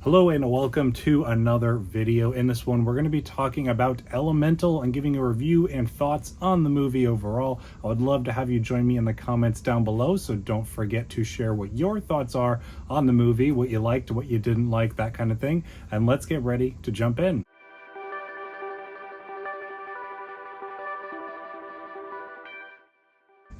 Hello and welcome to another video. In this one, we're going to be talking about Elemental and giving a review and thoughts on the movie overall. I would love to have you join me in the comments down below, so don't forget to share what your thoughts are on the movie, what you liked, what you didn't like, that kind of thing. And let's get ready to jump in.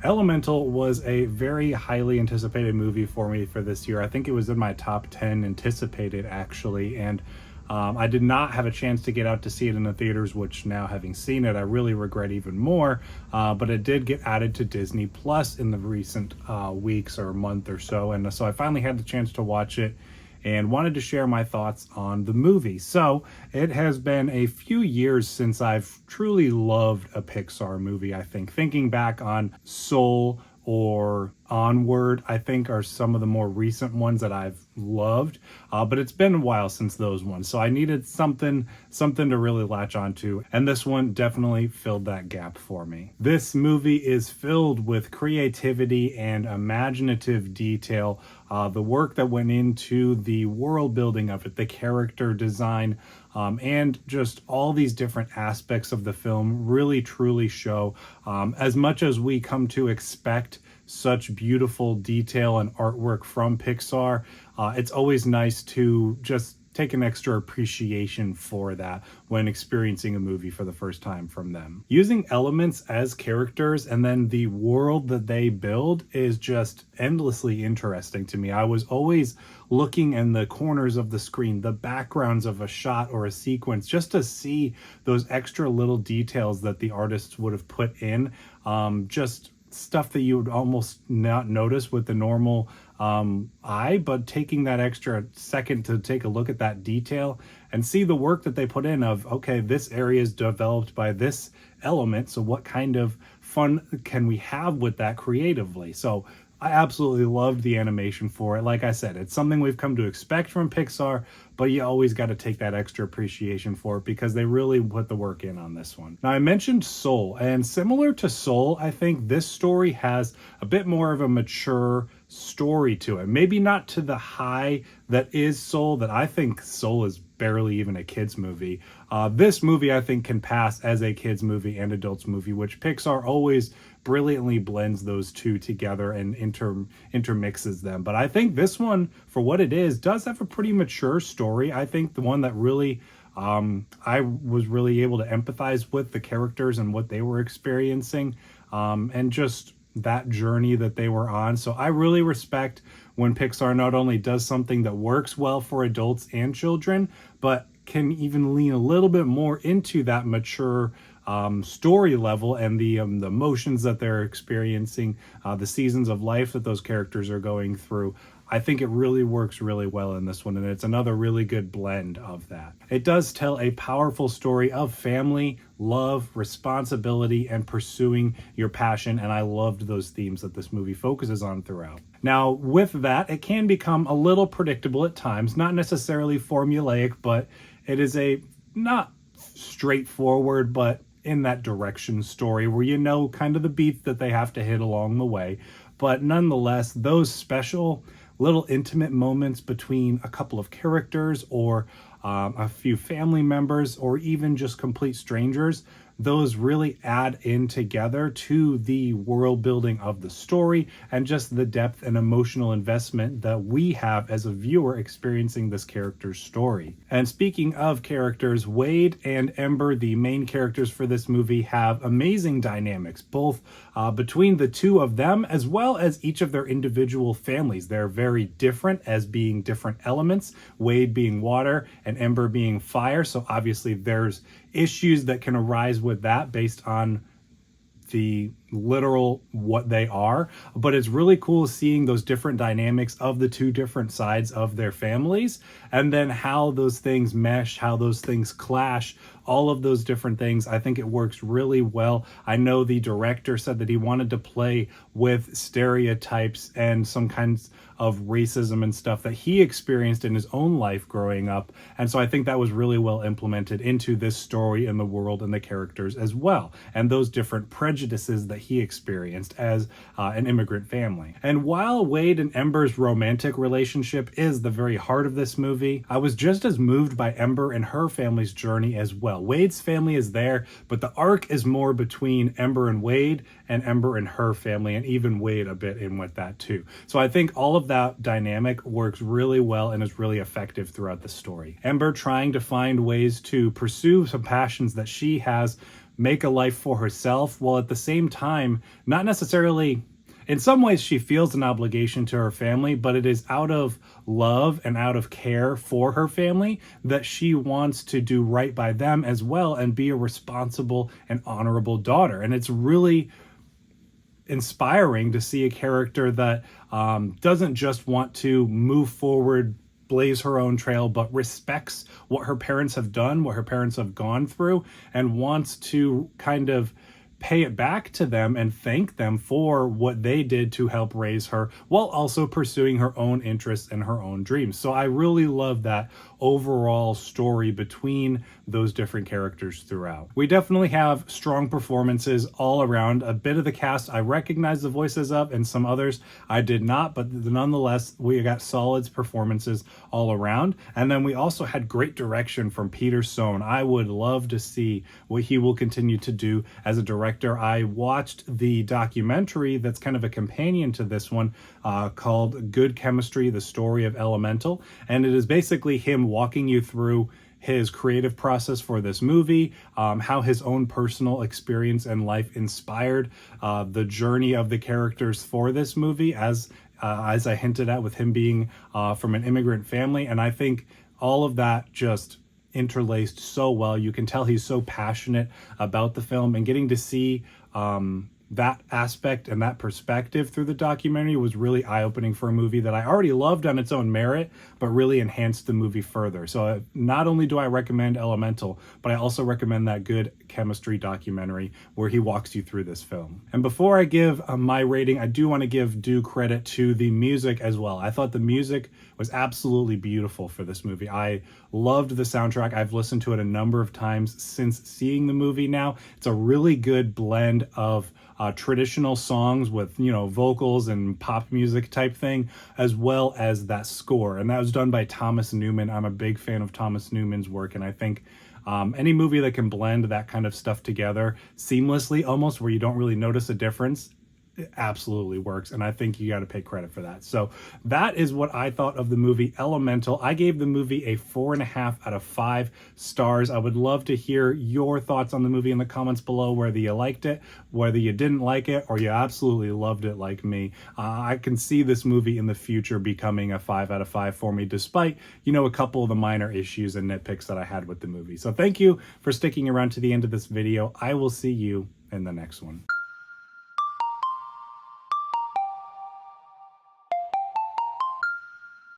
Elemental was a very highly anticipated movie for me for this year. I think it was in my top 10 anticipated, actually, and I did not have a chance to get out to see it in the theaters, which now, having seen it, I really regret even more, but it did get added to Disney Plus in the recent weeks or month or so, and so I finally had the chance to watch it and wanted to share my thoughts on the movie. So it has been a few years since I've truly loved a Pixar movie, I think. Thinking back on Soul or Onward, I think, are some of the more recent ones that I've loved, but it's been a while since those ones, so I needed something to really latch onto, and this one definitely filled that gap for me. This movie is filled with creativity and imaginative detail. The work that went into the world building of it, the character design, and just all these different aspects of the film really truly show, as much as we come to expect such beautiful detail and artwork from Pixar, it's always nice to just take an extra appreciation for that when experiencing a movie for the first time from them. Using elements as characters and then the world that they build is just endlessly interesting to me. I was always looking in the corners of the screen, the backgrounds of a shot or a sequence, just to see those extra little details that the artists would have put in, just stuff that you would almost not notice with the normal eye, but taking that extra second to take a look at that detail and see the work that they put in of, okay, this area is developed by this element, so what kind of fun can we have with that creatively? So I absolutely loved the animation for it. Like I said, it's something we've come to expect from Pixar, but you always got to take that extra appreciation for it because they really put the work in on this one. Now, I mentioned Soul, and similar to Soul, I think this story has a bit more of a mature story to it. Maybe not to the high that is Soul, that I think Soul is barely even a kid's movie. This movie, I think, can pass as a kid's movie and adult's movie, which Pixar always brilliantly blends those two together and intermixes them. But I think this one, for what it is, does have a pretty mature story. I think the one that really I was really able to empathize with the characters and what they were experiencing, and just that journey that they were on. So I really respect when Pixar not only does something that works well for adults and children, but can even lean a little bit more into that mature story level and the emotions that they're experiencing, the seasons of life that those characters are going through. I think it really works really well in this one, and it's another really good blend of that. It does tell a powerful story of family, love, responsibility, and pursuing your passion, and I loved those themes that this movie focuses on throughout. Now, with that, it can become a little predictable at times, not necessarily formulaic, but it is a not straightforward, but in that direction story where you know kind of the beats that they have to hit along the way. But nonetheless, those special little intimate moments between a couple of characters or a few family members or even just complete strangers, those really add in together to the world building of the story and just the depth and emotional investment that we have as a viewer experiencing this character's story. And speaking of characters, Wade and Ember, the main characters for this movie, have amazing dynamics, both between the two of them as well as each of their individual families. They're very different as being different elements, Wade being water and Ember being fire. So obviously there's issues that can arise with that based on the literal what they are, but it's really cool seeing those different dynamics of the two different sides of their families and then how those things mesh, how those things clash, all of those different things. I think it works really well. I know the director said that he wanted to play with stereotypes and some kinds of racism and stuff that he experienced in his own life growing up. And so I think that was really well implemented into this story and the world and the characters as well, and those different prejudices that he experienced as an immigrant family. And while Wade and Ember's romantic relationship is the very heart of this movie, I was just as moved by Ember and her family's journey as well. Wade's family is there, but the arc is more between Ember and Wade, and Ember and her family, and even Wade a bit in with that too. So I think all of that dynamic works really well and is really effective throughout the story. Ember trying to find ways to pursue some passions that she has, make a life for herself, while at the same time, not necessarily, in some ways she feels an obligation to her family, but it is out of love and out of care for her family that she wants to do right by them as well and be a responsible and honorable daughter. And it's really inspiring to see a character that doesn't just want to move forward, blaze her own trail, but respects what her parents have done, what her parents have gone through, and wants to kind of pay it back to them and thank them for what they did to help raise her, while also pursuing her own interests and her own dreams. So I really love that overall story between those different characters throughout. We definitely have strong performances all around. A bit of the cast I recognize the voices of, and some others I did not, but nonetheless, we got solid performances all around. And then we also had great direction from Peter Sohn. I would love to see what he will continue to do as a director. I watched the documentary that's kind of a companion to this one called Good Chemistry, the Story of Elemental. And it is basically him walking you through his creative process for this movie, how his own personal experience and life inspired the journey of the characters for this movie, as I hinted at with him being from an immigrant family. And I think all of that just interlaced so well. You can tell he's so passionate about the film, and getting to see that aspect and that perspective through the documentary was really eye-opening for a movie that I already loved on its own merit, but really enhanced the movie further. So not only do I recommend Elemental, but I also recommend that Good Chemistry documentary where he walks you through this film. And before I give my rating, I do want to give due credit to the music as well. I thought the music was absolutely beautiful for this movie. I loved the soundtrack. I've listened to it a number of times since seeing the movie now. It's a really good blend of traditional songs with, vocals and pop music type thing, as well as that score. And that was done by Thomas Newman. I'm a big fan of Thomas Newman's work, and I think any movie that can blend that kind of stuff together seamlessly, almost where you don't really notice a difference, it absolutely works, and I think you got to pay credit for that. So that is what I thought of the movie Elemental. I gave the movie a 4.5 out of 5 stars. I would love to hear your thoughts on the movie in the comments below, whether you liked it, whether you didn't like it, or you absolutely loved it like me. I can see this movie in the future becoming a 5 out of 5 for me, despite, a couple of the minor issues and nitpicks that I had with the movie. So thank you for sticking around to the end of this video. I will see you in the next one.